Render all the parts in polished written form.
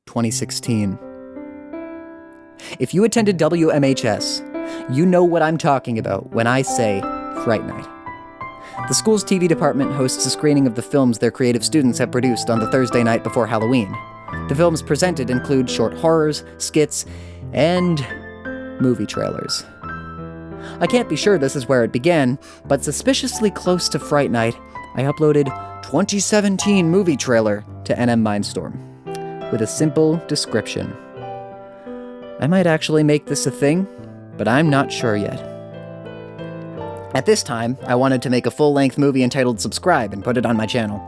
2016. If you attended WMHS, you know what I'm talking about when I say Fright Night. The school's TV department hosts a screening of the films their creative students have produced on the Thursday night before Halloween. The films presented include short horrors, skits, and movie trailers. I can't be sure this is where it began, but suspiciously close to Fright Night, I uploaded 2017 movie trailer to NmMindstorm with a simple description. I might actually make this a thing, but I'm not sure yet. At this time, I wanted to make a full-length movie entitled Subscribe and put it on my channel.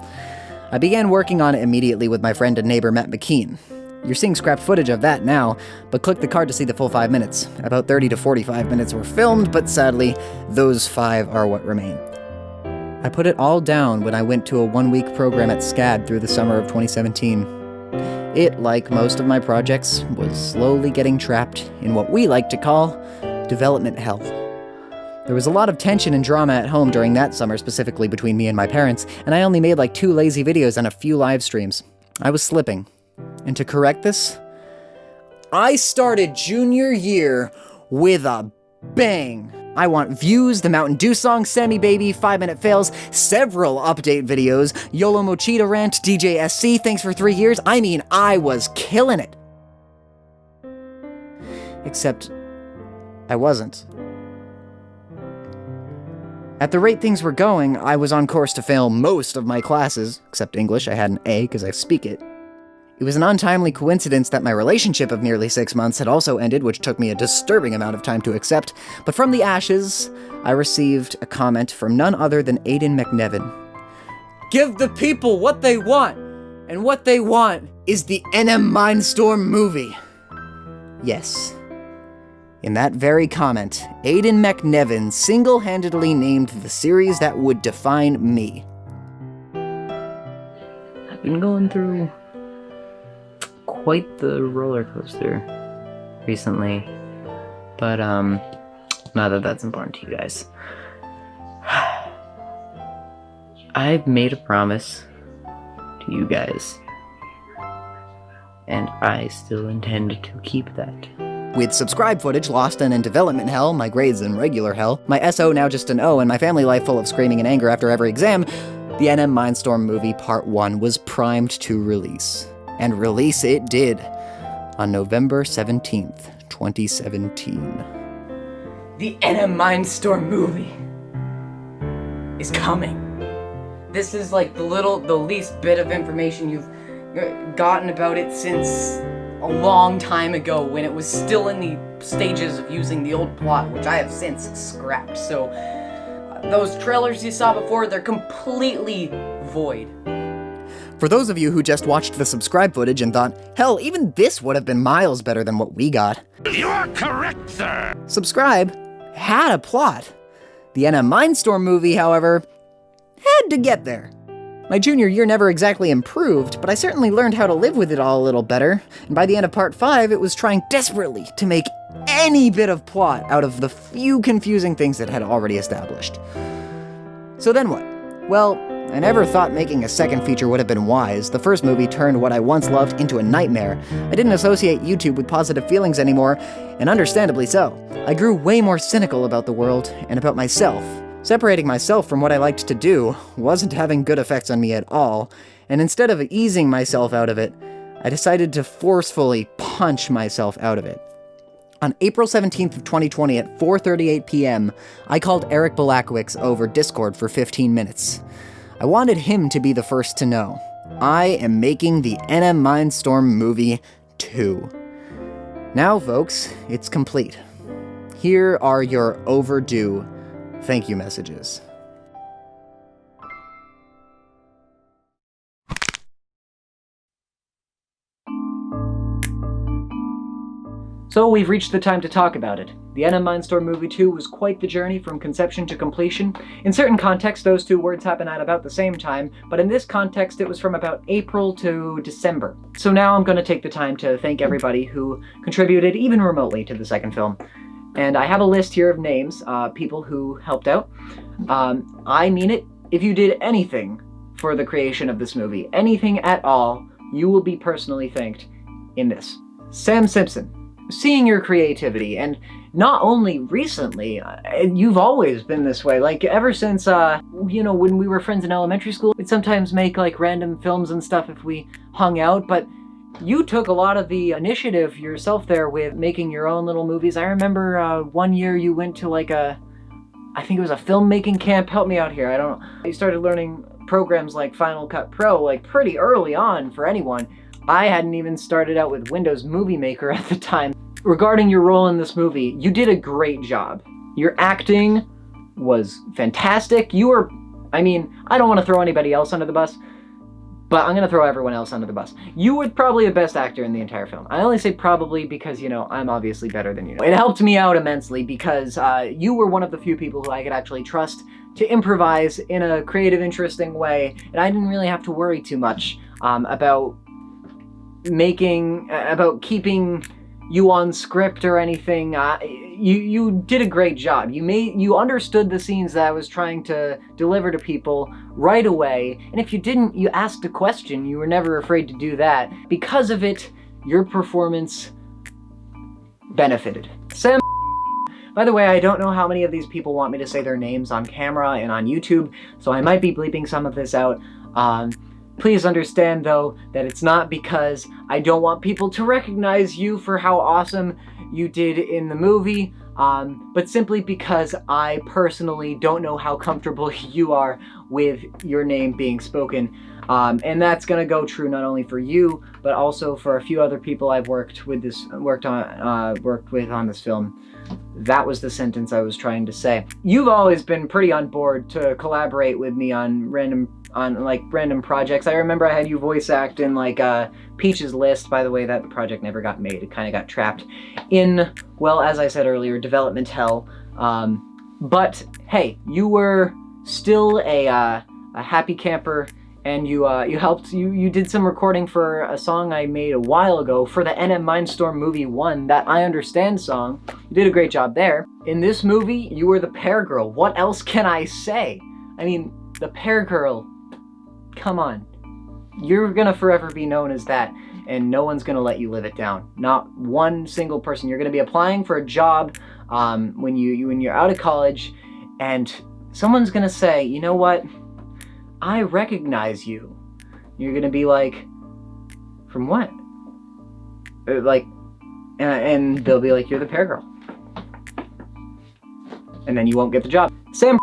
I began working on it immediately with my friend and neighbor Matt McKean. You're seeing scrapped footage of that now, but click the card to see the full 5 minutes. About 30 to 45 minutes were filmed, but sadly, those 5 are what remain. I put it all down when I went to a 1-week program at SCAD through the summer of 2017. It, like most of my projects, was slowly getting trapped in what we like to call development hell. There was a lot of tension and drama at home during that summer, specifically between me and my parents, and I only made like 2 lazy videos and a few live streams. I was slipping. And to correct this, I started junior year with a bang. I want views, the Mountain Dew song, Sammy Baby, 5-minute fails, several update videos, YOLO Mochita rant, Jejetsky, thanks for 3 years. I mean, I was killing it. Except, I wasn't. At the rate things were going, I was on course to fail most of my classes, except English. I had an A because I speak it. It was an untimely coincidence that my relationship of nearly 6 months had also ended, which took me a disturbing amount of time to accept. But from the ashes, I received a comment from none other than 𝗕𝗵𝗵𝗵𝗶𝗍. Give the people what they want, and what they want is the NmMindstorm movie. Yes. In that very comment, 𝗕𝗵𝗵𝗵𝗶 single-handedly named the series that would define me. I've been going through quite the roller coaster recently, but not that that's important to you guys. I've made a promise to you guys, and I still intend to keep that. With subscribe footage lost and in development hell, my grades in regular hell, my SO now just an O, and my family life full of screaming and anger after every exam, the NmMindstorm movie Part 1 was primed to release. And release it did, on November 17th, 2017. The NmMindstorm movie is coming. This is like the least bit of information you've gotten about it since a long time ago, when it was still in the stages of using the old plot, which I have since scrapped. So, those trailers you saw before, they're completely void. For those of you who just watched the subscribe footage and thought, hell, even this would have been miles better than what we got. You're correct, sir! Subscribe had a plot. The NmMindstorm movie, however, had to get there. My junior year never exactly improved, but I certainly learned how to live with it all a little better, and by the end of Part 5, it was trying desperately to make any bit of plot out of the few confusing things it had already established. So then what? Well, I never thought making a second feature would have been wise. The first movie turned what I once loved into a nightmare. I didn't associate YouTube with positive feelings anymore, and understandably so. I grew way more cynical about the world and about myself. Separating myself from what I liked to do wasn't having good effects on me at all, and instead of easing myself out of it, I decided to forcefully punch myself out of it. On April 17th of 2020 at 4:38 p.m., I called Eric Bielakiewicz over Discord for 15 minutes. I wanted him to be the first to know. I am making the NmMindstorm movie 2. Now, folks, it's complete. Here are your overdue thank you messages. So we've reached the time to talk about it. The NmMindstorm Movie 2 was quite the journey from conception to completion. In certain contexts, those two words happen at about the same time, but in this context, it was from about April to December. So now I'm going to take the time to thank everybody who contributed even remotely to the second film. And I have a list here of names, people who helped out. I mean it. If you did anything for the creation of this movie, anything at all, you will be personally thanked in this. Sam Simpson, seeing your creativity, and not only recently, you've always been this way. Like, ever since, you know, when we were friends in elementary school, we'd sometimes make, like, random films and stuff if we hung out, but you took a lot of the initiative yourself there with making your own little movies. I remember one year you went to, like, I think it was a filmmaking camp. Help me out here, I don't know. You started learning programs like Final Cut Pro, like, pretty early on for anyone. I hadn't even started out with Windows Movie Maker at the time. Regarding your role in this movie, you did a great job. Your acting was fantastic. You were, I mean, I don't want to throw anybody else under the bus, but I'm going to throw everyone else under the bus. You were probably the best actor in the entire film. I only say probably because, you know, I'm obviously better than you. It helped me out immensely because you were one of the few people who I could actually trust to improvise in a creative, interesting way, and I didn't really have to worry too much about keeping you on script or anything. You did a great job. You understood the scenes that I was trying to deliver to people right away, and if you didn't, you asked a question. You were never afraid to do that. Because of it, your performance benefited. Sam, by the way, I don't know how many of these people want me to say their names on camera and on YouTube, so I might be bleeping some of this out. Please understand, though, that it's not because I don't want people to recognize you for how awesome you did in the movie, but simply because I personally don't know how comfortable you are with your name being spoken. And that's gonna go true not only for you, but also for a few other people I've worked with on this film. That was the sentence I was trying to say. You've always been pretty on board to collaborate with me on random projects. I remember I had you voice act in like Peach's List. By the way, that project never got made. It kind of got trapped in, well, as I said earlier, development hell. But hey, you were still a happy camper, and you did some recording for a song I made a while ago for the NmMindstorm movie 1, that I Understand song. You did a great job there. In this movie, you were the Pear Girl. What else can I say? I mean, the Pear Girl, come on. You're gonna forever be known as that, and no one's gonna let you live it down. Not one single person. You're gonna be applying for a job when you're out of college, and someone's gonna say, you know what? I recognize you. You're gonna be like, from what? And they'll be like, you're the Pear Girl. And then you won't get the job. Sam,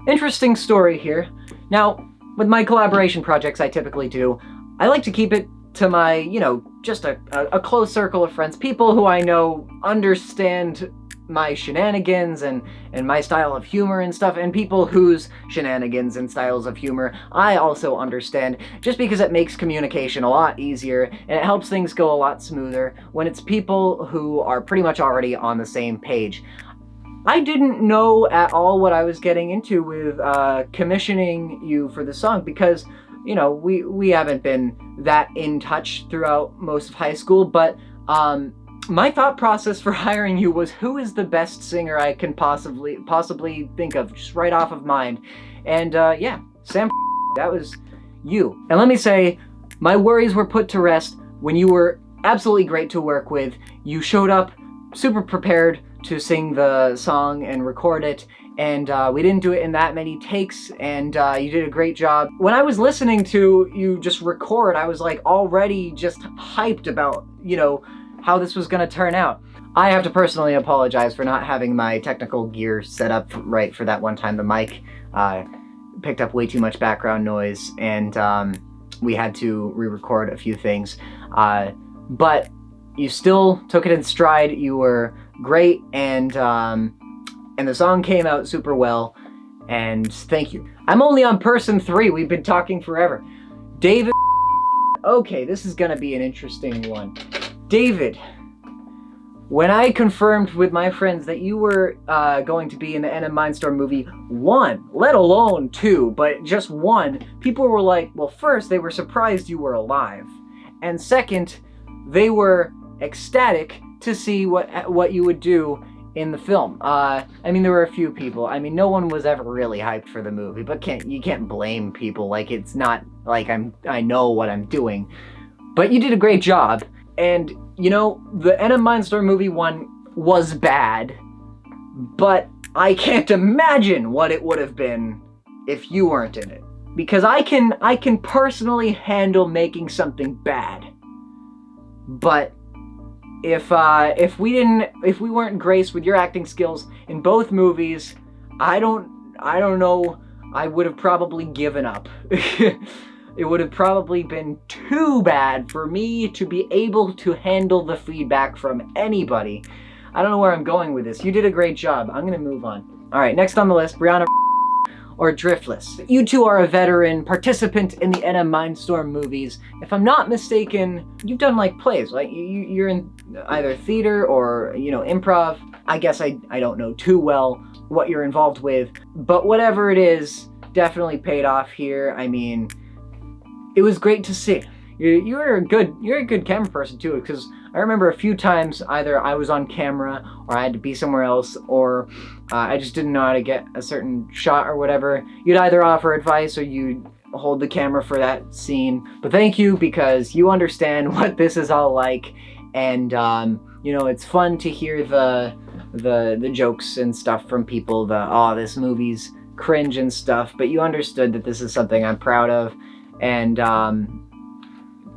interesting story here. Now, with my collaboration projects I typically do, I like to keep it to my, you know, just a close circle of friends, people who I know understand my shenanigans and my style of humor and stuff, and people whose shenanigans and styles of humor I also understand, just because it makes communication a lot easier and it helps things go a lot smoother when it's people who are pretty much already on the same page. I didn't know at all what I was getting into with commissioning you for the song because, you know, we haven't been that in touch throughout most of high school, but my thought process for hiring you was, who is the best singer I can possibly think of, just right off of mind. And yeah, Sam, that was you. And let me say, my worries were put to rest when you were absolutely great to work with. You showed up super prepared to sing the song and record it, and we didn't do it in that many takes, and you did a great job. When I was listening to you just record, I was like already just hyped about, you know, how this was gonna turn out. I have to personally apologize for not having my technical gear set up right for that one time. The mic picked up way too much background noise, and we had to re-record a few things. But you still took it in stride. You were great, and the song came out super well, and thank you. I'm only on person 3. We've been talking forever. David, okay, this is gonna be an interesting one. David, when I confirmed with my friends that you were going to be in the NmMindstorm movie 1, let alone 2, but just 1, people were like, well, first, they were surprised you were alive, and second, they were ecstatic to see what you would do in the film. I mean, there were a few people. I mean, no one was ever really hyped for the movie, but you can't blame people. Like, it's not like I know what I'm doing. but you did a great job. And, you know, the NmMindstorm movie one was bad, but I can't imagine what it would have been if you weren't in it. Because I can personally handle making something bad. But if we weren't graced with your acting skills in both movies, I don't know, I would have probably given up. It would have probably been too bad for me to be able to handle the feedback from anybody. I don't know where I'm going with this. You did a great job. I'm gonna move on. All right, next on the list, Brianna or Driftless. You two are a veteran participant in the NmMindstorm movies. If I'm not mistaken, you've done like plays, right? You're in either theater or, you know, improv. I guess I don't know too well what you're involved with, but whatever it is, definitely paid off here. I mean, it was great to see. You're a good camera person too, because I remember a few times either I was on camera or I had to be somewhere else, or I just didn't know how to get a certain shot or whatever. You'd either offer advice or you'd hold the camera for that scene. But thank you, because you understand what this is all like, and you know, it's fun to hear the jokes and stuff from people, oh, this movie's cringe and stuff, but you understood that this is something I'm proud of, and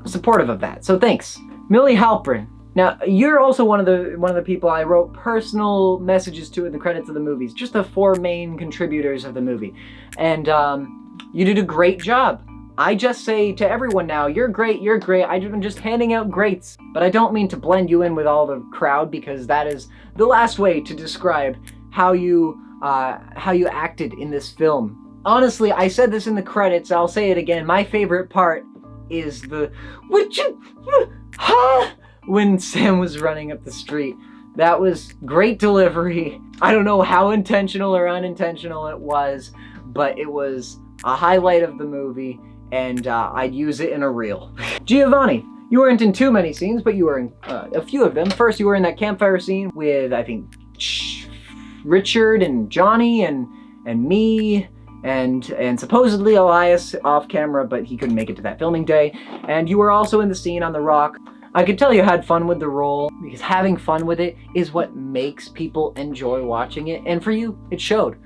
supportive of that. So thanks. Millie Halprin. Now, you're also one of the people I wrote personal messages to in the credits of the movies, just the 4 main contributors of the movie. And you did a great job. I just say to everyone now, you're great, you're great. I'm just handing out greats. But I don't mean to blend you in with all the crowd, because that is the last way to describe how you acted in this film. Honestly, I said this in the credits, I'll say it again. My favorite part is the when Sam was running up the street. That was great delivery. I don't know how intentional or unintentional it was, but it was a highlight of the movie, and I'd use it in a reel. Giovanni, you weren't in too many scenes, but you were in a few of them. First, you were in that campfire scene with, I think, Richard and Johnny and me, and supposedly Elias off camera, but he couldn't make it to that filming day. And you were also in the scene on the rock. I could tell you had fun with the role, because having fun with it is what makes people enjoy watching it, and for you, it showed.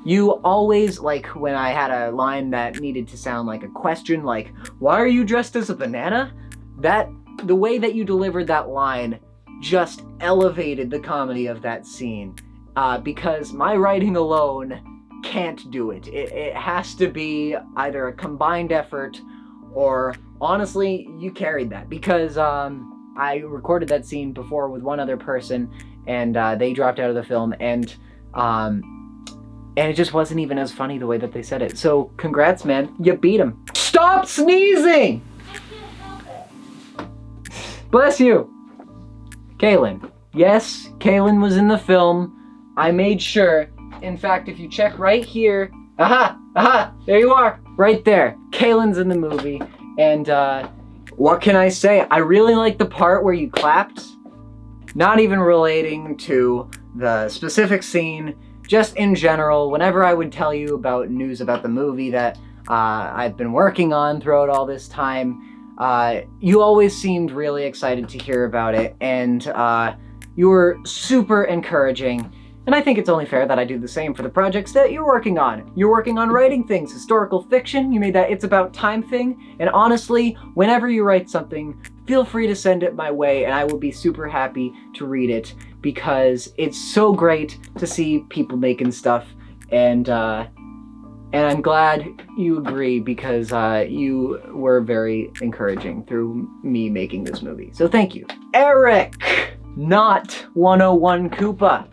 You always, like when I had a line that needed to sound like a question, like, why are you dressed as a banana? The way that you delivered that line just elevated the comedy of that scene, because my writing alone can't do it. It has to be either a combined effort, or honestly, you carried that, because I recorded that scene before with one other person, and they dropped out of the film, and it just wasn't even as funny the way that they said it. So congrats, man. You beat him. Stop sneezing! Bless you. Cailyn. Yes, Cailyn was in the film. I made sure. In fact, if you check right here, there you are, right there. Cailyn's in the movie, and what can I say? I really like the part where you clapped, not even relating to the specific scene, just in general. Whenever I would tell you about news about the movie that I've been working on throughout all this time, you always seemed really excited to hear about it, and you were super encouraging. And I think it's only fair that I do the same for the projects that you're working on. You're working on writing things, historical fiction, you made that It's About Time thing, and honestly, whenever you write something, feel free to send it my way, and I will be super happy to read it, because it's so great to see people making stuff, and I'm glad you agree, because you were very encouraging through me making this movie. So thank you. Eric, not 101 𝗏𝗶𝗰𝗵𝗿𝗀.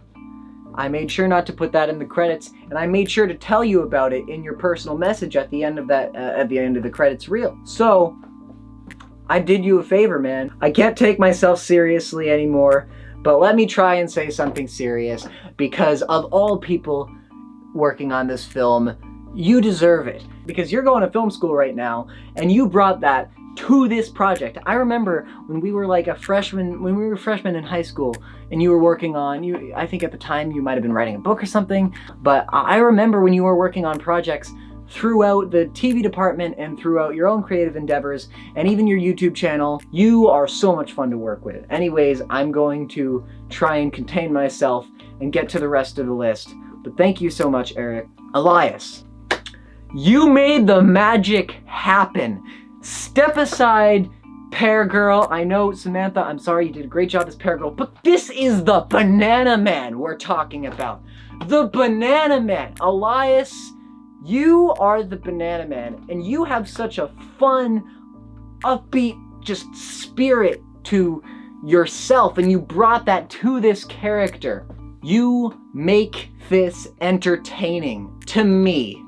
I made sure not to put that in the credits, and I made sure to tell you about it in your personal message at the end of that, at the end of the credits reel. So, I did you a favor, man. I can't take myself seriously anymore, but let me try and say something serious, because of all people working on this film, you deserve it. Because you're going to film school right now, and you brought that to this project. I remember when we were like freshmen in high school, and you were working on, I think at the time you might have been writing a book or something, but I remember when you were working on projects throughout the TV department and throughout your own creative endeavors and even your YouTube channel. You are so much fun to work with. Anyways, I'm going to try and contain myself and get to the rest of the list. But thank you so much, Eric. Elias, you made the magic happen. Step aside, Pear Girl. I know, Samantha, I'm sorry, you did a great job as Pear Girl, but this is the Banana Man we're talking about. The Banana Man. Elias, you are the Banana Man, and you have such a fun, upbeat, just spirit to yourself, and you brought that to this character. You make this entertaining to me.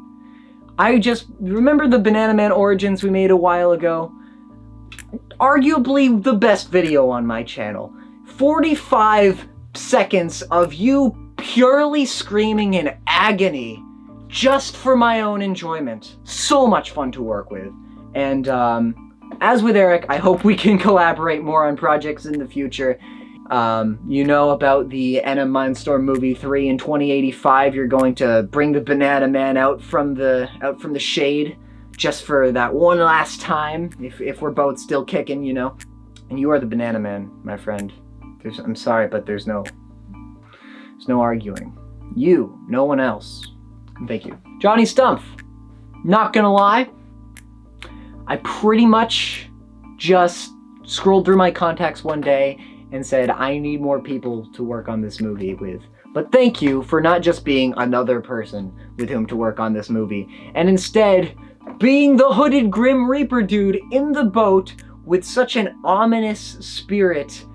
I just remember the Banana Man Origins we made a while ago. Arguably the best video on my channel. 45 seconds of you purely screaming in agony just for my own enjoyment. So much fun to work with. And as with Eric, I hope we can collaborate more on projects in the future. You know about the NmMindstorm movie 3 in 2085. You're going to bring the Banana Man out from the shade just for that one last time, if we're both still kicking, you know. And you are the Banana Man, my friend. I'm sorry, but there's no arguing. You, no one else. Thank you. Johnny Stumpf. Not gonna lie, I pretty much just scrolled through my contacts one day and said, I need more people to work on this movie with. But thank you for not just being another person with whom to work on this movie, and instead being the hooded Grim Reaper dude in the boat with such an ominous spirit.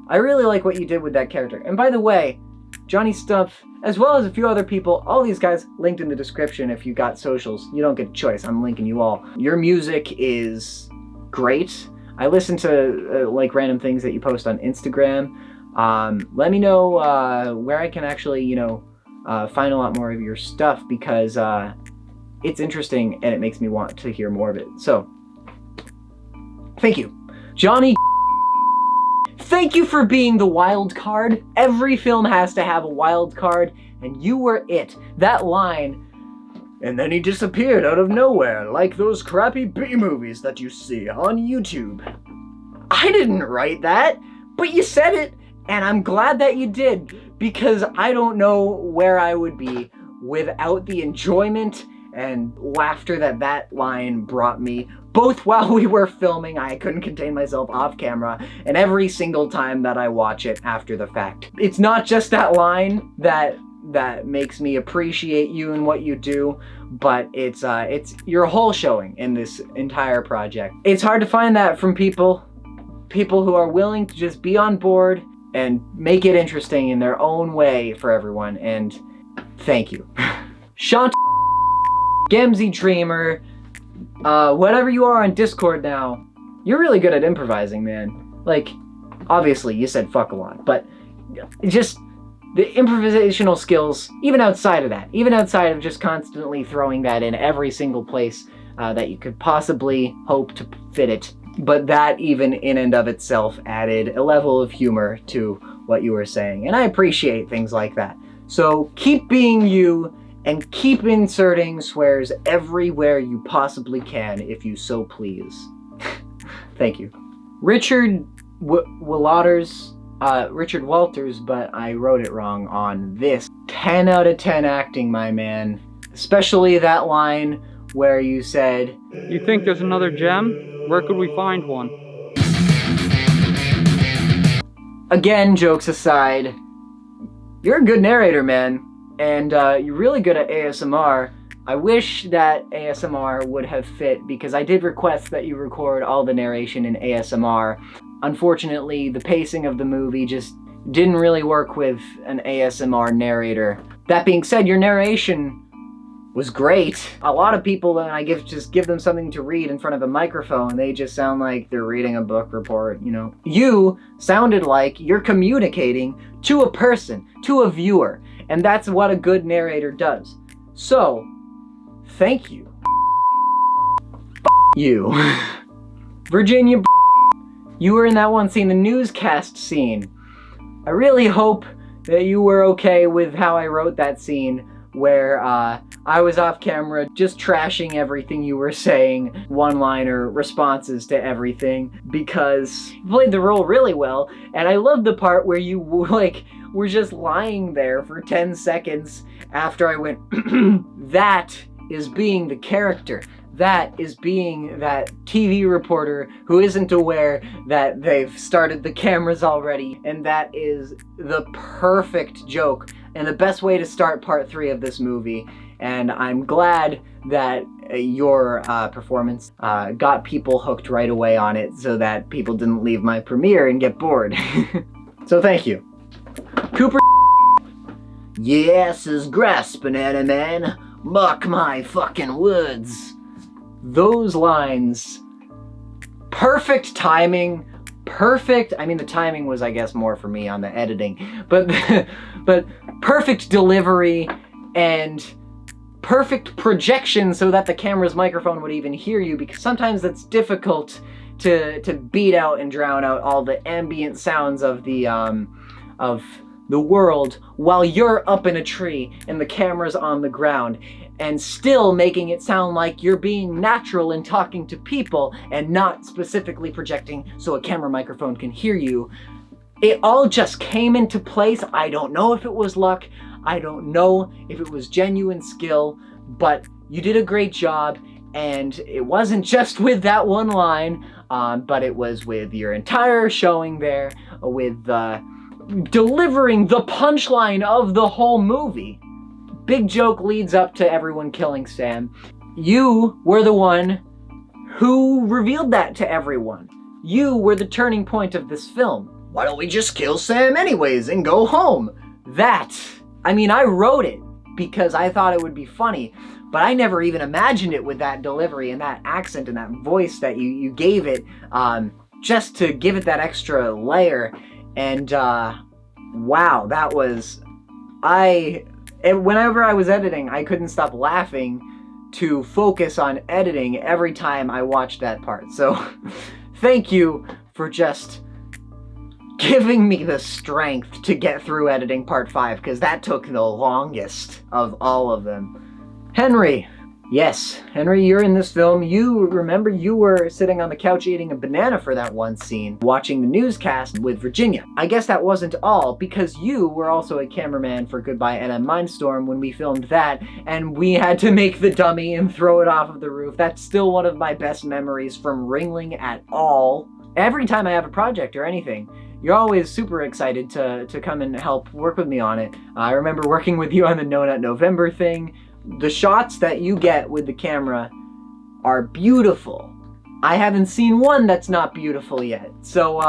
I really like what you did with that character. And by the way, Johnny Stumpf, as well as a few other people, all these guys linked in the description if you got socials. You don't get a choice, I'm linking you all. Your music is great. I listen to like random things that you post on Instagram. Let me know where I can actually, you know, find a lot more of your stuff, because it's interesting and it makes me want to hear more of it. So, thank you. Johnny, thank you for being the wild card. Every film has to have a wild card, and you were it. That line, and then he disappeared out of nowhere, like those crappy B-movies that you see on YouTube. I didn't write that, but you said it, and I'm glad that you did, because I don't know where I would be without the enjoyment and laughter that line brought me, both while we were filming. I couldn't contain myself off camera, and every single time that I watch it after the fact. It's not just that line that makes me appreciate you and what you do, but it's your whole showing in this entire project. It's hard to find that from people who are willing to just be on board and make it interesting in their own way for everyone, and thank you. Shant, 𝗕𝗹𝗄𝗃 Dreemurr, whatever you are on Discord now, you're really good at improvising, man. Like, obviously you said fuck a lot, but just the improvisational skills, even outside of that, even outside of just constantly throwing that in every single place that you could possibly hope to fit it, but that even in and of itself added a level of humor to what you were saying, and I appreciate things like that. So keep being you, and keep inserting swears everywhere you possibly can, if you so please. Thank you. Richard Walters, but I wrote it wrong on this. 10 out of 10 acting, my man. Especially that line where you said, "You think there's another gem? Where could we find one?" Again, jokes aside, you're a good narrator, man. And you're really good at ASMR. I wish that ASMR would have fit, because I did request that you record all the narration in ASMR. Unfortunately, the pacing of the movie just didn't really work with an ASMR narrator. That being said, your narration was great. A lot of people, when I just give them something to read in front of a microphone, they just sound like they're reading a book report, you know. You sounded like you're communicating to a person, to a viewer. And that's what a good narrator does. So, thank you. You. Virginia, you were in that one scene, the newscast scene. I really hope that you were okay with how I wrote that scene, where I was off camera just trashing everything you were saying, one-liner responses to everything, because you played the role really well, and I love the part where you were just lying there for 10 seconds after I went, that is being the character. That is being that TV reporter who isn't aware that they've started the cameras already, and that is the perfect joke and the best way to start part 3 of this movie. And I'm glad that your performance got people hooked right away on it so that people didn't leave my premiere and get bored. So thank you. Cooper. Yes, is grass, banana man. Muck my fucking woods. Those lines, perfect timing, perfect, I mean the timing was I guess more for me on the editing, but perfect delivery and perfect projection so that the camera's microphone would even hear you, because sometimes that's difficult to beat out and drown out all the ambient sounds of the world while you're up in a tree and the camera's on the ground, and still making it sound like you're being natural and talking to people and not specifically projecting so a camera microphone can hear you. It all just came into place. I don't know if it was luck. I don't know if it was genuine skill, but you did a great job, and it wasn't just with that one line, but it was with your entire showing there, with delivering the punchline of the whole movie. Big joke leads up to everyone killing Sam. You were the one who revealed that to everyone. You were the turning point of this film. Why don't we just kill Sam anyways and go home? I mean, I wrote it because I thought it would be funny, but I never even imagined it with that delivery and that accent and that voice that you gave it, just to give it that extra layer. And wow, that was, whenever I was editing, I couldn't stop laughing to focus on editing every time I watched that part. So thank you for just giving me the strength to get through editing part 5, because that took the longest of all of them. Henry. Yes, Henry, you're in this film. You remember you were sitting on the couch eating a banana for that one scene, watching the newscast with Virginia. I guess that wasn't all, because you were also a cameraman for Goodbye NmMindstorm when we filmed that, and we had to make the dummy and throw it off of the roof. That's still one of my best memories from Ringling at all. Every time I have a project or anything, you're always super excited to come and help work with me on it. I remember working with you on the No Nut November thing. The shots that you get with the camera are beautiful. I haven't seen one that's not beautiful yet. So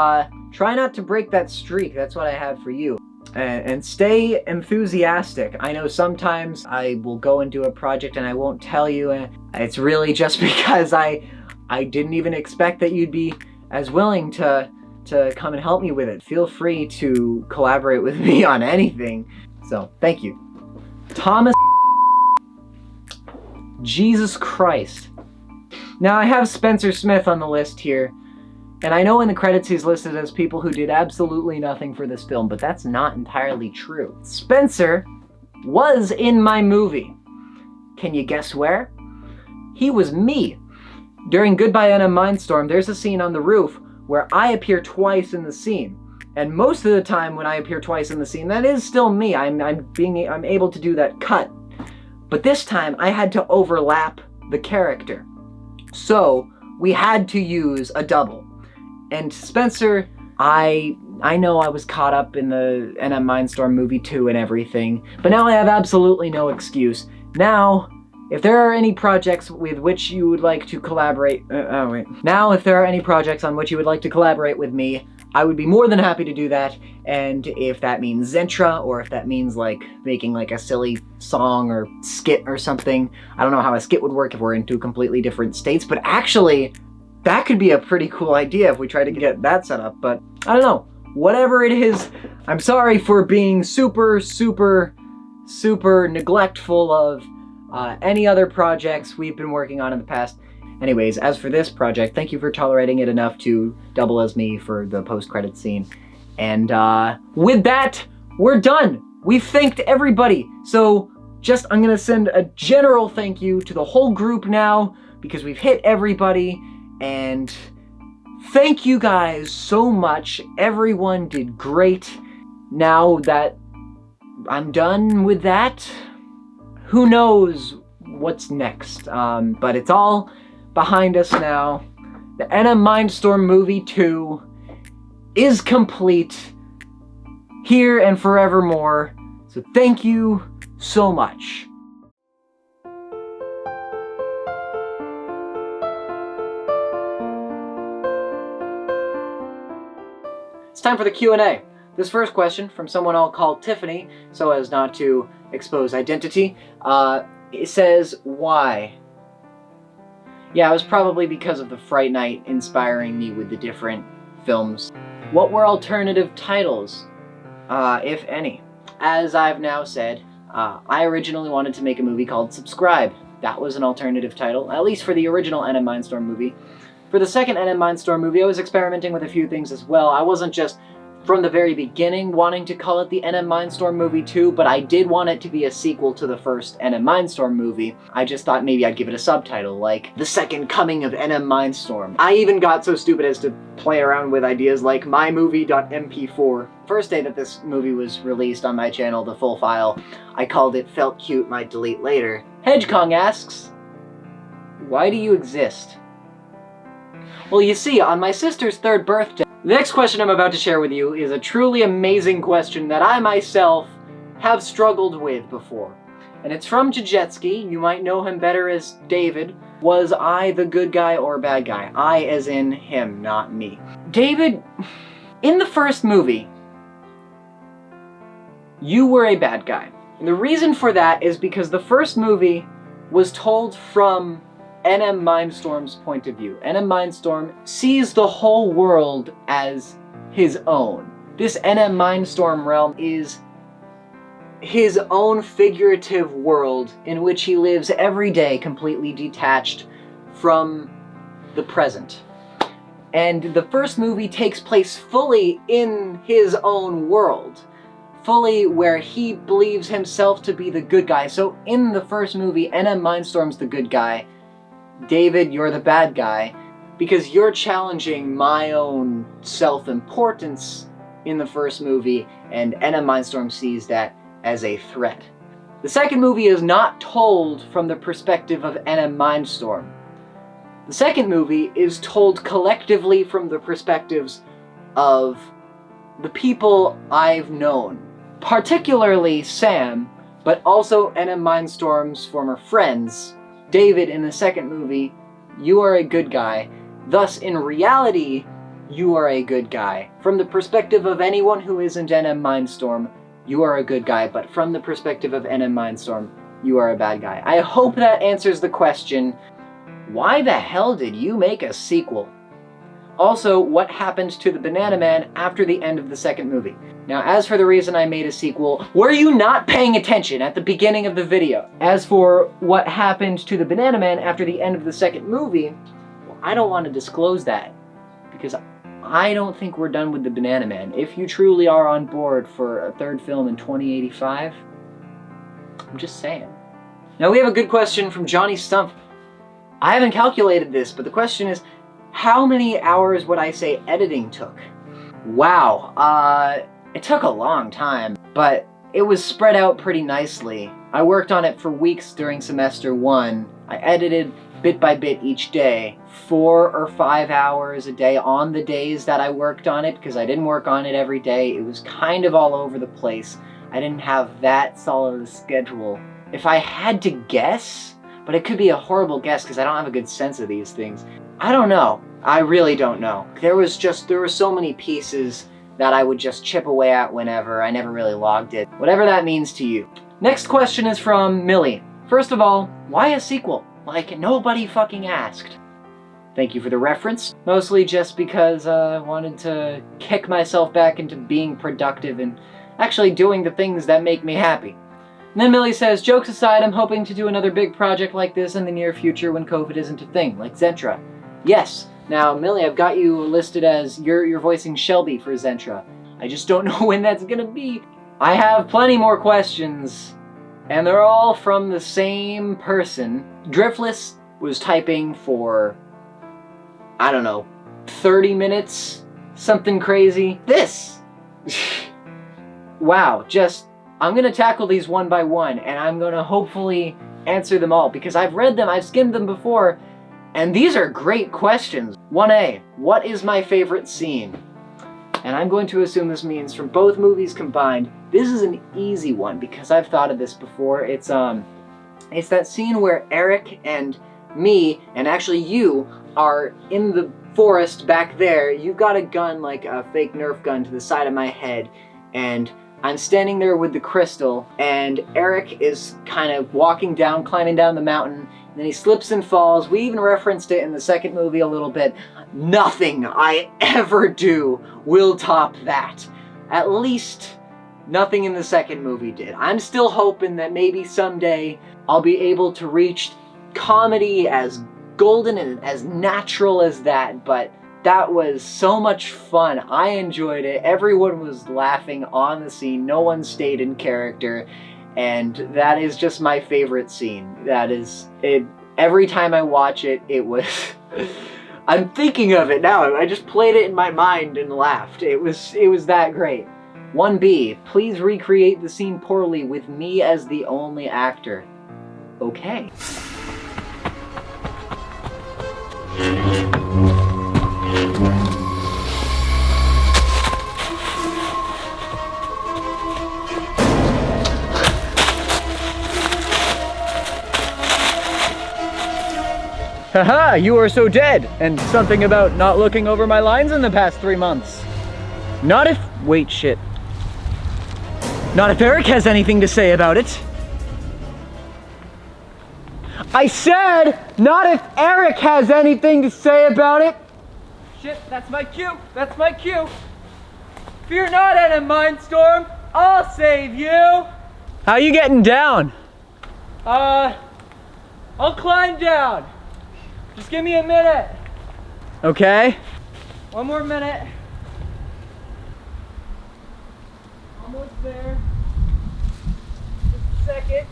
try not to break that streak. That's what I have for you. And stay enthusiastic. I know sometimes I will go and do a project and I won't tell you, and it's really just because I didn't even expect that you'd be as willing to come and help me with it. Feel free to collaborate with me on anything. So thank you. Thomas. Jesus Christ. Now I have Spencer Smith on the list here, and I know in the credits he's listed as people who did absolutely nothing for this film, but that's not entirely true. Spencer was in my movie. Can you guess where? He was me. During Goodbye NmMindstorm, there's a scene on the roof where I appear twice in the scene. And most of the time when I appear twice in the scene, that is still me. I'm able to do that cut. But this time, I had to overlap the character. So, we had to use a double. And Spencer, I know I was caught up in the NmMindstorm movie 2 and everything, but now I have absolutely no excuse. Now, if there are any projects with which you would like to collaborate... Now, if there are any projects on which you would like to collaborate with me, I would be more than happy to do that, and if that means Zentra, or if that means like making like a silly song or skit or something, I don't know how a skit would work if we're in two completely different states, but actually, that could be a pretty cool idea if we try to get that set up, but I don't know. Whatever it is, I'm sorry for being super neglectful of any other projects we've been working on in the past. Anyways, as for this project, thank you for tolerating it enough to double as me for the post-credit scene. And with that, we're done. We've thanked everybody. So I'm gonna send a general thank you to the whole group now, because we've hit everybody, and thank you guys so much. Everyone did great. Now that I'm done with that, who knows what's next, but it's all behind us now. The NmMindstorm movie 2 is complete, here and forevermore, so thank you so much. It's time for the Q&A. This first question from someone I'll call Tiffany, so as not to expose identity, it says, why? Yeah, it was probably because of the Fright Night inspiring me with the different films. What were alternative titles, if any? As I've now said, I originally wanted to make a movie called Subscribe. That was an alternative title, at least for the original NmMindstorm movie. For the second NmMindstorm movie, I was experimenting with a few things as well. I wasn't just, from the very beginning, wanting to call it the NmMindstorm movie 2, but I did want it to be a sequel to the first NmMindstorm movie. I just thought maybe I'd give it a subtitle, like The Second Coming of NmMindstorm. I even got so stupid as to play around with ideas like mymovie.mp4. First day that this movie was released on my channel, the full file, I called it Felt Cute, Might Delete Later. Hedgekong asks, why do you exist? Well, you see, on my sister's 3rd birthday, the next question I'm about to share with you is a truly amazing question that I myself have struggled with before. And it's from Jejetsky. You might know him better as David. Was I the good guy or bad guy? I as in him, not me. David, in the first movie, you were a bad guy. And the reason for that is because the first movie was told from NmMindstorm's point of view. NmMindstorm sees the whole world as his own. This NmMindstorm realm is his own figurative world in which he lives every day completely detached from the present. And the first movie takes place fully in his own world. Fully where he believes himself to be the good guy. So in the first movie, NmMindstorm's the good guy. David, you're the bad guy, because you're challenging my own self-importance in the first movie, and NmMindstorm sees that as a threat. The second movie is not told from the perspective of NmMindstorm. The second movie is told collectively from the perspectives of the people I've known, particularly Sam, but also NmMindstorm's former friends. David, in the second movie, you are a good guy. Thus, in reality, you are a good guy. From the perspective of anyone who isn't NmMindstorm, you are a good guy, but from the perspective of NmMindstorm, you are a bad guy. I hope that answers the question, why the hell did you make a sequel? Also, what happened to the Banana Man after the end of the second movie? Now, as for the reason I made a sequel, were you not paying attention at the beginning of the video? As for what happened to the Banana Man after the end of the second movie, well, I don't want to disclose that, because I don't think we're done with the Banana Man. If you truly are on board for a third film in 2085, I'm just saying. Now we have a good question from Johnny Stumpf. I haven't calculated this, but the question is, how many hours would I say editing took? Wow, it took a long time, but it was spread out pretty nicely. I worked on it for weeks during semester 1. I edited bit by bit each day, 4 or 5 hours a day on the days that I worked on it, because I didn't work on it every day. It was kind of all over the place. I didn't have that solid a schedule. If I had to guess, but it could be a horrible guess because I don't have a good sense of these things, I don't know. I really don't know. There were so many pieces that I would just chip away at whenever. I never really logged it. Whatever that means to you. Next question is from Millie. First of all, why a sequel? Like nobody fucking asked. Thank you for the reference. Mostly just because I wanted to kick myself back into being productive and actually doing the things that make me happy. And then Millie says, jokes aside, I'm hoping to do another big project like this in the near future when COVID isn't a thing, like Zentra. Yes. Now, Millie, I've got you listed as you're voicing Shelby for Zentra. I just don't know when that's gonna be. I have plenty more questions And they're all from the same person. Driftless was typing for, I don't know, 30 minutes? Something crazy. This! Wow, I'm gonna tackle these one by one, and I'm gonna hopefully answer them all, because I've read them, I've skimmed them before, and these are great questions. 1A, what is my favorite scene? And I'm going to assume this means from both movies combined. This is an easy one, because I've thought of this before. It's that scene where Eric and me, and actually you, are in the forest back there. You've got a gun, like a fake Nerf gun, to the side of my head, and I'm standing there with the crystal, and Eric is kind of walking down, climbing down the mountain, and then he slips and falls. We even referenced it in the second movie a little bit. Nothing I ever do will top that. At least nothing in the second movie did. I'm still hoping that maybe someday I'll be able to reach comedy as golden and as natural as that, but that was so much fun. I enjoyed it. Everyone was laughing on the scene. No one stayed in character. And that is just my favorite scene. That is it. Every time I watch it, it was... I'm thinking of it now. I just played it in my mind and laughed. It was that great. 1B, please recreate the scene poorly with me as the only actor. Okay. Haha, you are so dead! And something about not looking over my lines in the past 3 months. Not if... Wait, shit. Not if Eric has anything to say about it. I said, not if Eric has anything to say about it. Shit, that's my cue. That's my cue. Fear not, NmMindstorm. I'll save you. How you getting down? I'll climb down. Just give me a minute. Okay. One more minute. Almost there. Just a second.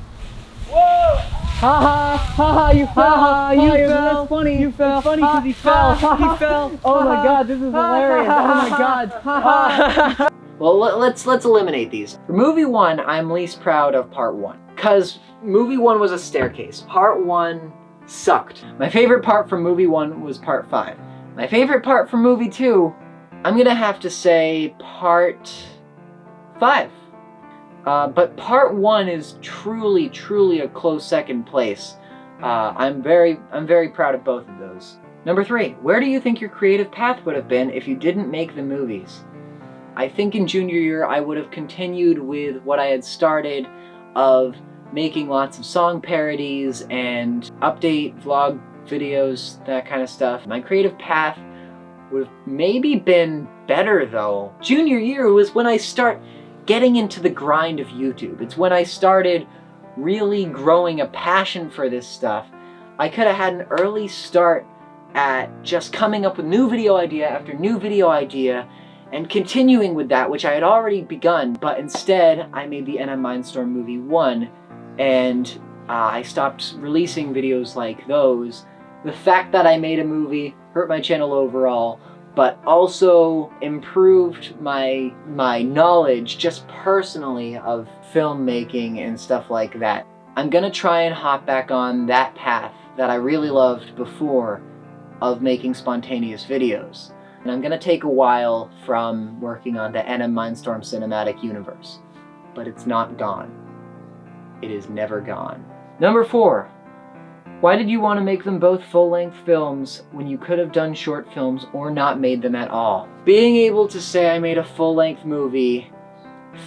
Whoa! Haha! Haha! You fell! You fell! That's funny. You fell! It's funny because he fell. He fell. Oh my god! This is hilarious! Oh my god! Well, let's eliminate these. For movie 1, I'm least proud of part 1, because movie 1 was a staircase. Part 1 sucked. My favorite part from movie 1 was part 5. My favorite part from movie 2, I'm gonna have to say part 5. But part 1 is truly a close second place. I'm very proud of both of those. Number 3, where do you think your creative path would have been if you didn't make the movies? I think in junior year I would have continued with what I had started of making lots of song parodies and update vlog videos, that kind of stuff. My creative path would have maybe been better though. Junior year was when I start getting into the grind of YouTube. It's when I started really growing a passion for this stuff. I could have had an early start at just coming up with new video idea after new video idea and continuing with that, which I had already begun, but instead I made the NmMindstorm movie 1, and I stopped releasing videos like those. The fact that I made a movie hurt my channel overall, but also improved my knowledge just personally of filmmaking and stuff like that. I'm gonna try and hop back on that path that I really loved before of making spontaneous videos. And I'm gonna take a while from working on the NmMindstorm cinematic universe, but it's not gone. It is never gone. Number 4, why did you want to make them both full-length films when you could have done short films or not made them at all? Being able to say I made a full-length movie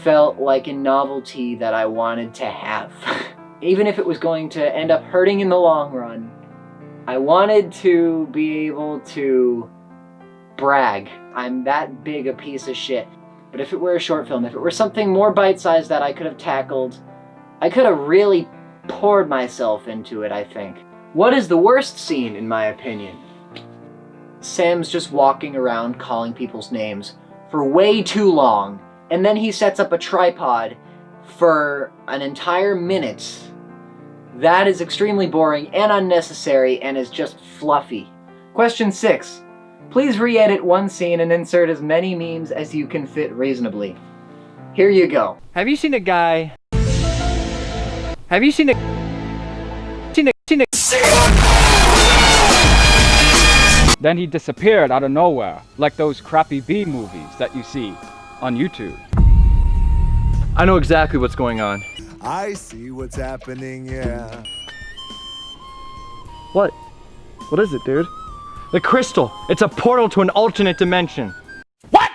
felt like a novelty that I wanted to have. Even if it was going to end up hurting in the long run, I wanted to be able to brag. I'm that big a piece of shit. But if it were a short film, if it were something more bite-sized that I could have tackled, I could have really poured myself into it, I think. What is the worst scene, in my opinion? Sam's just walking around calling people's names for way too long, and then he sets up a tripod for an entire minute, that is extremely boring and unnecessary and is just fluffy. Question 6. Please re-edit one scene and insert as many memes as you can fit reasonably. Here you go. Have you seen a guy? Have you seen a? Then he disappeared out of nowhere, like those crappy B movies that you see on YouTube. I know exactly what's going on. I see what's happening, yeah. What? What is it, dude? The crystal! It's a portal to an alternate dimension. What?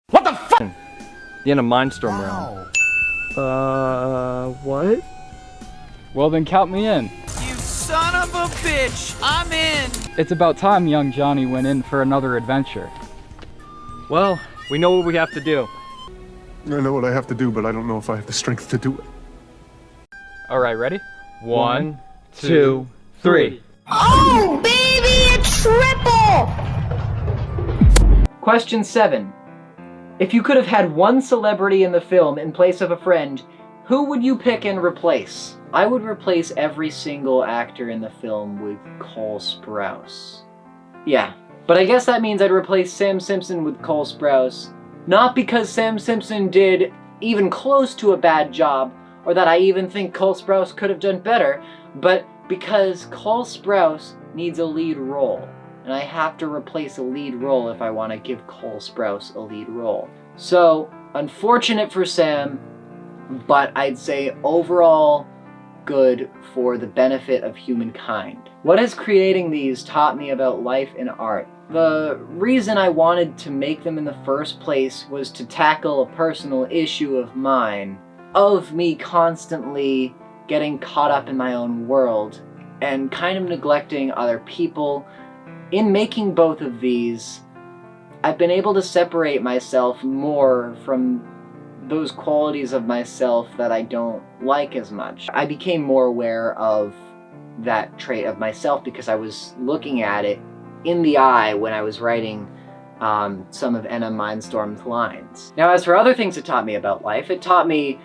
What the fuck? The NmMindstorm realm. What? Well then count me in. You son of a bitch! I'm in! It's about time young Johnny went in for another adventure. Well, we know what we have to do. I know what I have to do, but I don't know if I have the strength to do it. Alright, ready? 1, 2, 3. Oh, baby, a triple! Question 7. If you could have had one celebrity in the film in place of a friend, who would you pick and replace? I would replace every single actor in the film with 𝗕𝗅𝗁𝘀. Yeah, but I guess that means I'd replace Sam Simpson with 𝗕𝗅𝗁𝘀. Not because Sam Simpson did even close to a bad job, or that I even think 𝗕𝗅𝗁𝘀 could have done better, but because 𝗕𝗅𝗁𝘀 needs a lead role. And I have to replace a lead role if I want to give 𝗕𝗅𝗁𝘀 a lead role. So, unfortunate for Sam, but I'd say overall good for the benefit of humankind. What has creating these taught me about life and art? The reason I wanted to make them in the first place was to tackle a personal issue of mine, of me constantly getting caught up in my own world and kind of neglecting other people. In making both of these, I've been able to separate myself more from those qualities of myself that I don't like as much. I became more aware of that trait of myself because I was looking at it in the eye when I was writing some of NmMindstorm's lines. Now, as for other things it taught me about life, it taught me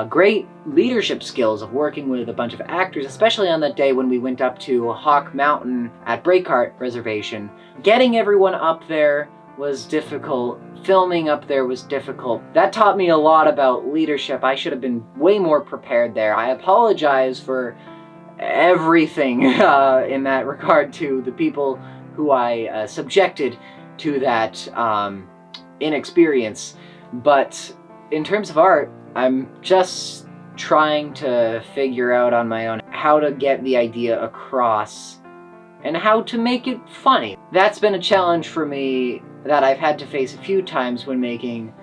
great leadership skills of working with a bunch of actors, especially on that day when we went up to Hawk Mountain at Breakheart Reservation. Getting everyone up there was difficult. Filming up there was difficult. That taught me a lot about leadership. I should have been way more prepared there. I apologize for everything in that regard to the people who I subjected to that inexperience. But in terms of art, I'm just trying to figure out on my own how to get the idea across and how to make it funny. That's been a challenge for me that I've had to face a few times when making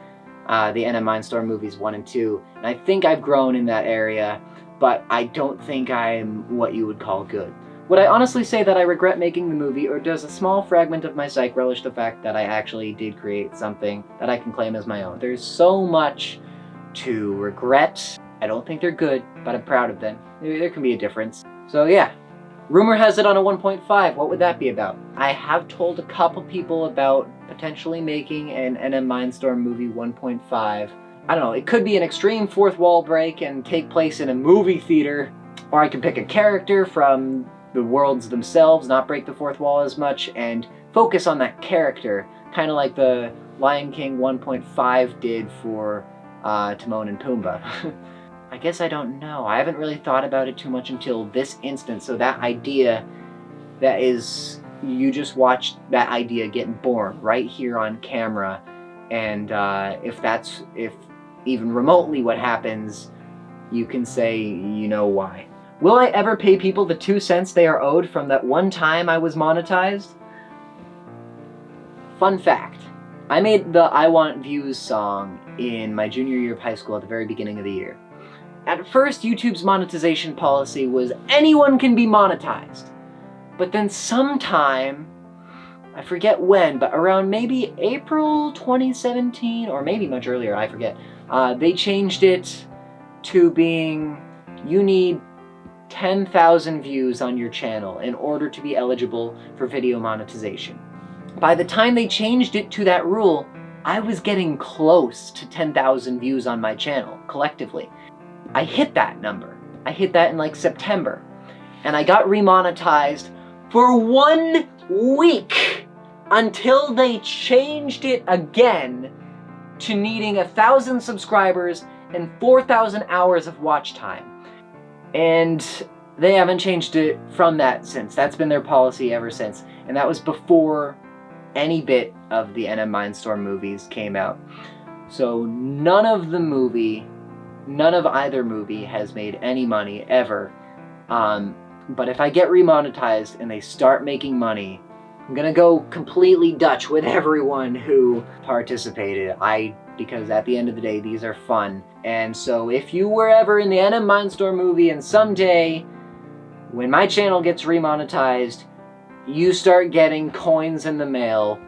the NmMindstorm movies 1 and 2, and I think I've grown in that area, but I don't think I'm what you would call good. Would I honestly say that I regret making the movie, or does a small fragment of my psyche relish the fact that I actually did create something that I can claim as my own? There's so much to regret. I don't think they're good, but I'm proud of them. There can be a difference. So yeah, rumor has it on a 1.5. What would that be about? I have told a couple people about potentially making an NmMindstorm movie 1.5. I don't know, it could be an extreme fourth wall break and take place in a movie theater, or I could pick a character from the worlds themselves, not break the fourth wall as much, and focus on that character, kind of like the Lion King 1.5 did for Timon and Pumbaa. I guess I don't know. I haven't really thought about it too much until this instance, so that idea, that is, you just watched that idea get born right here on camera, and if even remotely what happens, you can say, you know why. Will I ever pay people the 2 cents they are owed from that one time I was monetized? Fun fact, I made the I Want Views song in my junior year of high school at the very beginning of the year. At first, YouTube's monetization policy was anyone can be monetized. But then sometime, I forget when, but around maybe April 2017, or maybe much earlier, I forget, they changed it to being, you need 10,000 views on your channel in order to be eligible for video monetization. By the time they changed it to that rule, I was getting close to 10,000 views on my channel, collectively. I hit that number. I hit that in like September. And I got remonetized for 1 week until they changed it again to needing 1,000 subscribers and 4,000 hours of watch time. And they haven't changed it from that since. That's been their policy ever since. And that was before any bit of the NmMindstorm movies came out. So none of either movie has made any money ever. But if I get remonetized and they start making money, I'm gonna go completely Dutch with everyone who participated. Because at the end of the day, these are fun. And so if you were ever in the NmMindstorm movie and someday, when my channel gets remonetized, you start getting coins in the mail,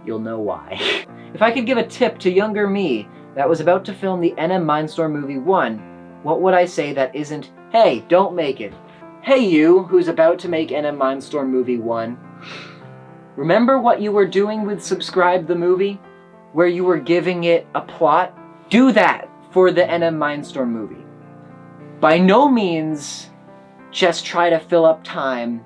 you'll know why. If I could give a tip to younger me that was about to film the NmMindstorm movie 1, what would I say that isn't, hey, don't make it? Hey you, who's about to make NmMindstorm movie 1, remember what you were doing with Subscribe the Movie? Where you were giving it a plot? Do that for the NmMindstorm movie. By no means just try to fill up time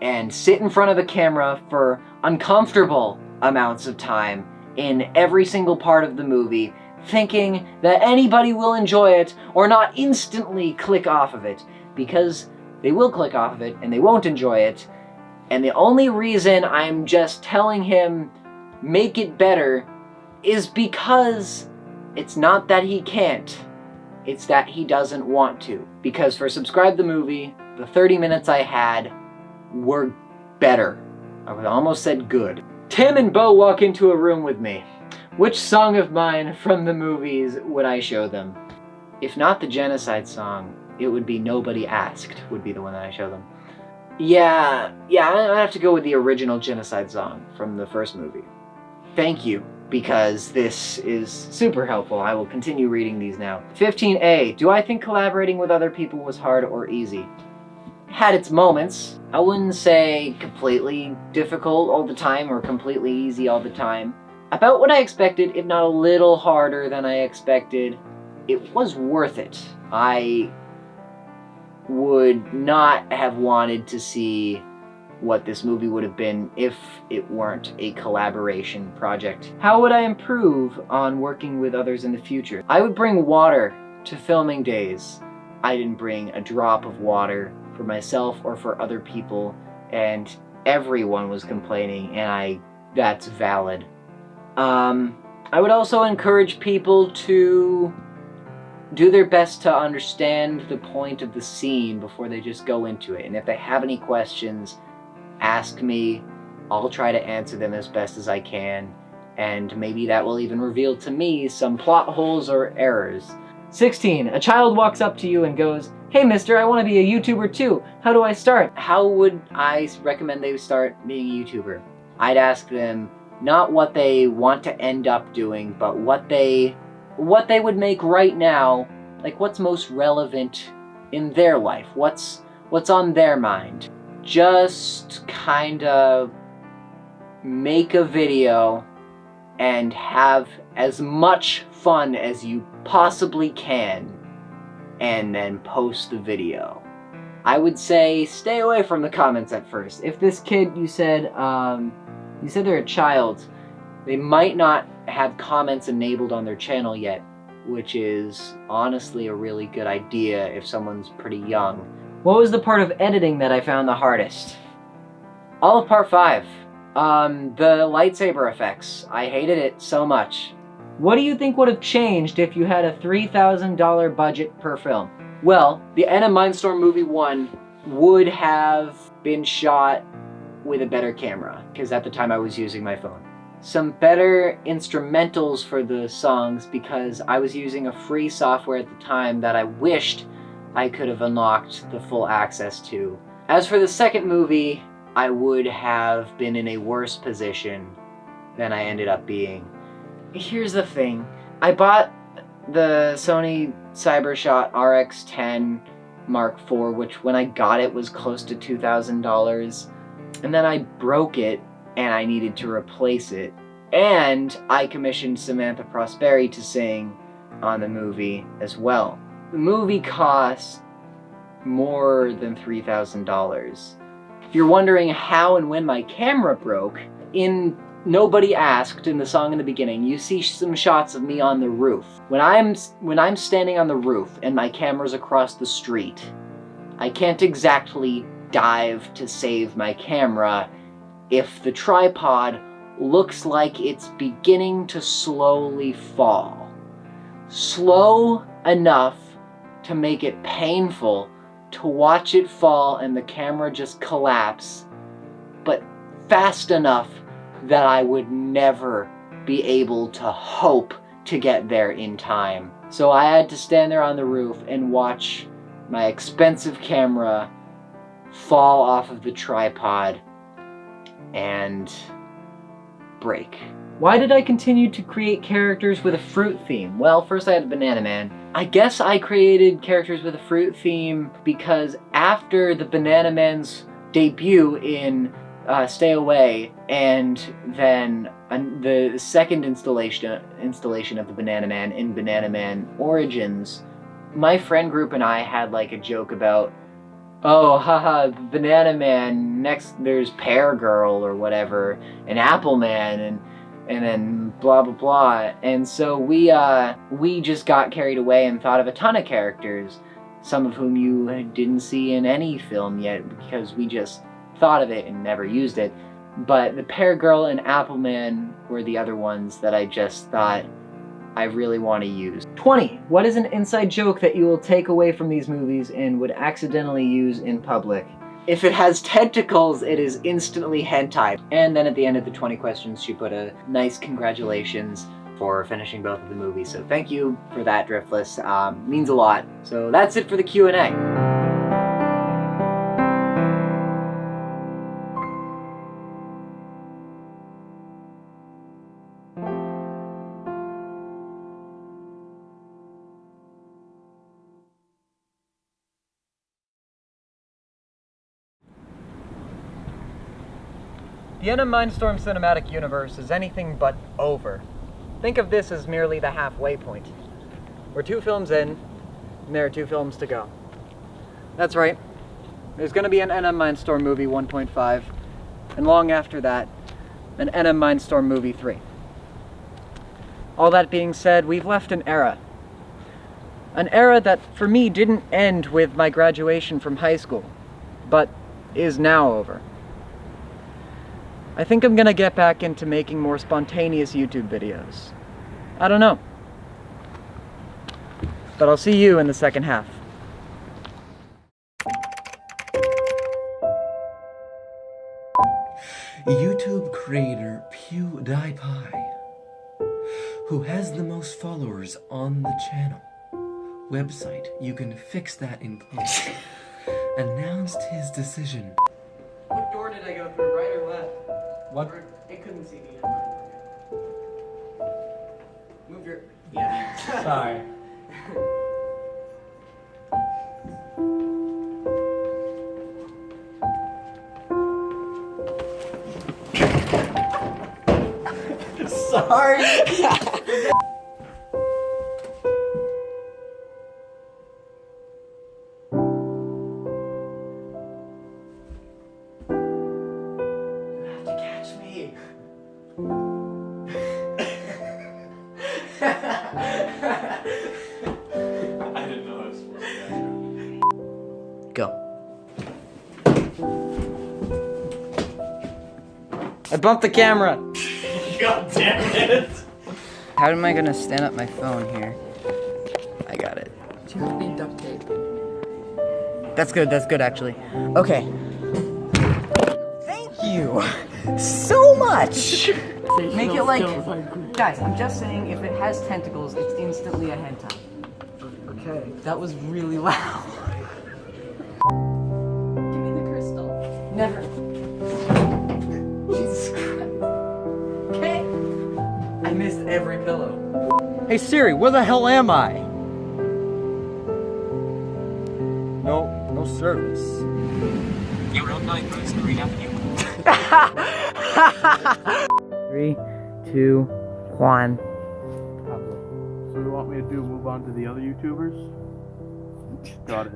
and sit in front of a camera for uncomfortable amounts of time in every single part of the movie, thinking that anybody will enjoy it or not instantly click off of it, because they will click off of it and they won't enjoy it. And the only reason I'm just telling him make it better is because it's not that he can't, it's that he doesn't want to. Because for Subscribe the Movie, the 30 minutes I had were better. I almost said good. Tim and Bo walk into a room with me. Which song of mine from the movies would I show them? If not the genocide song, it would be Nobody Asked would be the one that I show them. Yeah, I have to go with the original genocide song from the first movie. Thank you, because this is super helpful. I will continue reading these now. 15A, do I think collaborating with other people was hard or easy? Had its moments. I wouldn't say completely difficult all the time or completely easy all the time. About what I expected, if not a little harder than I expected. It was worth it. I would not have wanted to see what this movie would have been if it weren't a collaboration project. How would I improve on working with others in the future? I would bring water to filming days. I didn't bring a drop of water for myself or for other people, and everyone was complaining, and that's valid. I would also encourage people to do their best to understand the point of the scene before they just go into it. And if they have any questions, ask me. I'll try to answer them as best as I can. And maybe that will even reveal to me some plot holes or errors. 16. A child walks up to you and goes, "Hey mister, I want to be a YouTuber too. How do I start?" How would I recommend they start being a YouTuber? I'd ask them not what they want to end up doing, but what they would make right now, like what's most relevant in their life, what's on their mind. Just kind of make a video and have as much fun as you possibly can, and then post the video. I would say stay away from the comments at first. If this kid, you said they're a child, they might not have comments enabled on their channel yet, which is honestly a really good idea if someone's pretty young. What was the part of editing that I found the hardest? All of part 5. The lightsaber effects. I hated it so much. What do you think would have changed if you had a $3,000 budget per film? Well, the NmMindstorm movie 1 would have been shot with a better camera, because at the time I was using my phone. Some better instrumentals for the songs, because I was using a free software at the time that I wished I could have unlocked the full access to. As for the second movie, I would have been in a worse position than I ended up being. Here's the thing. I bought the Sony CyberShot RX10 Mark IV, which when I got it was close to $2,000. And then I broke it and I needed to replace it. And I commissioned 𝗕𝗵𝗽𝗁𝗀 to sing on the movie as well. The movie cost more than $3,000. If you're wondering how and when my camera broke, in Nobody Asked, in the song in the beginning, you see some shots of me on the roof. When I'm standing on the roof and my camera's across the street, I can't exactly dive to save my camera if the tripod looks like it's beginning to slowly fall. Slow enough to make it painful to watch it fall and the camera just collapse, but fast enough that I would never be able to hope to get there in time. So I had to stand there on the roof and watch my expensive camera fall off of the tripod and break. Why did I continue to create characters with a fruit theme? Well, first I had Banana Man. I guess I created characters with a fruit theme because after the Banana Man's debut in Stay Away, and then the second installation of the Banana Man in Banana Man Origins, my friend group and I had like a joke about, oh, haha, Banana Man, next there's Pear Girl or whatever, and Apple Man, and then blah blah blah. And so we just got carried away and thought of a ton of characters, some of whom you didn't see in any film yet because we just thought of it and never used it. But the Pear Girl and Apple Man were the other ones that I just thought I really want to use. 20. What is an inside joke that you will take away from these movies and would accidentally use in public? If it has tentacles, it is instantly hentai. And then at the end of the 20 questions, she put a nice congratulations for finishing both of the movies. So thank you for that, Driftless. Means a lot. So that's it for the Q&A. The NmMindstorm cinematic universe is anything but over. Think of this as merely the halfway point. We're 2 films in, and there are 2 films to go. That's right. There's going to be an NmMindstorm movie 1.5, and long after that, an NmMindstorm movie 3. All that being said, we've left an era. An era that, for me, didn't end with my graduation from high school, but is now over. I think I'm gonna get back into making more spontaneous YouTube videos. I don't know. But I'll see you in the second half. YouTube creator 𝗕𝗵Poeh, who has the most followers on the channel, website You Can Fix That in post, announced his decision. What door did I go through, right or left? What? It couldn't see me. Move your... Yeah. Sorry. Sorry! Go. I bumped the camera! God damn it! How am I gonna stand up my phone here? I got it. Do you need duct tape? That's good actually. Okay. Thank you so much! Make it like... Guys, I'm just saying, if it has tentacles, it's instantly a hentai. Okay. That was really loud. Give me the crystal. Never. Jesus Christ. Okay. I missed every pillow. Hey Siri, where the hell am I? No service. You're on 9 Rosemary Avenue. 3, 2, 2, 1. So you want me to move on to the other YouTubers? Got it.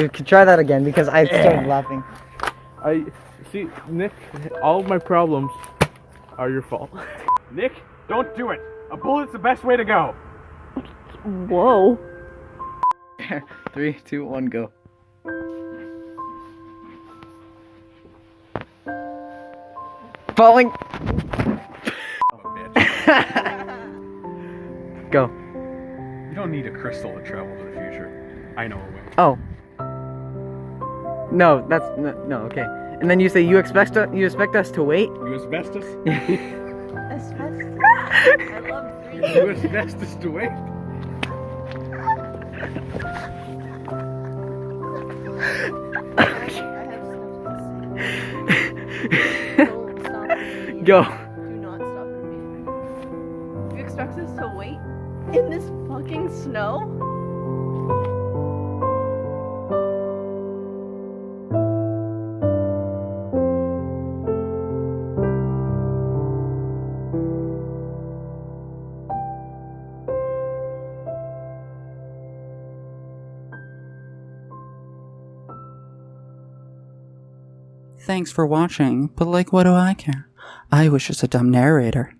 You can try that again because I started laughing. I see, Nick, all of my problems are your fault. Nick, don't do it. A bullet's the best way to go. Whoa. 3, 2, 1, go. Falling. Go. You don't need a crystal to travel to the future. I know a way. Oh. No, that's no. Okay. And then you say you expect us to wait. You asbestos? Asbestos. I love 3. You asbestos to wait? I have stuff to say. Don't stop me. Go. Do not stop me. You expect us to wait in this fucking snow? Thanks for watching, but like, what do I care? I was just a dumb narrator.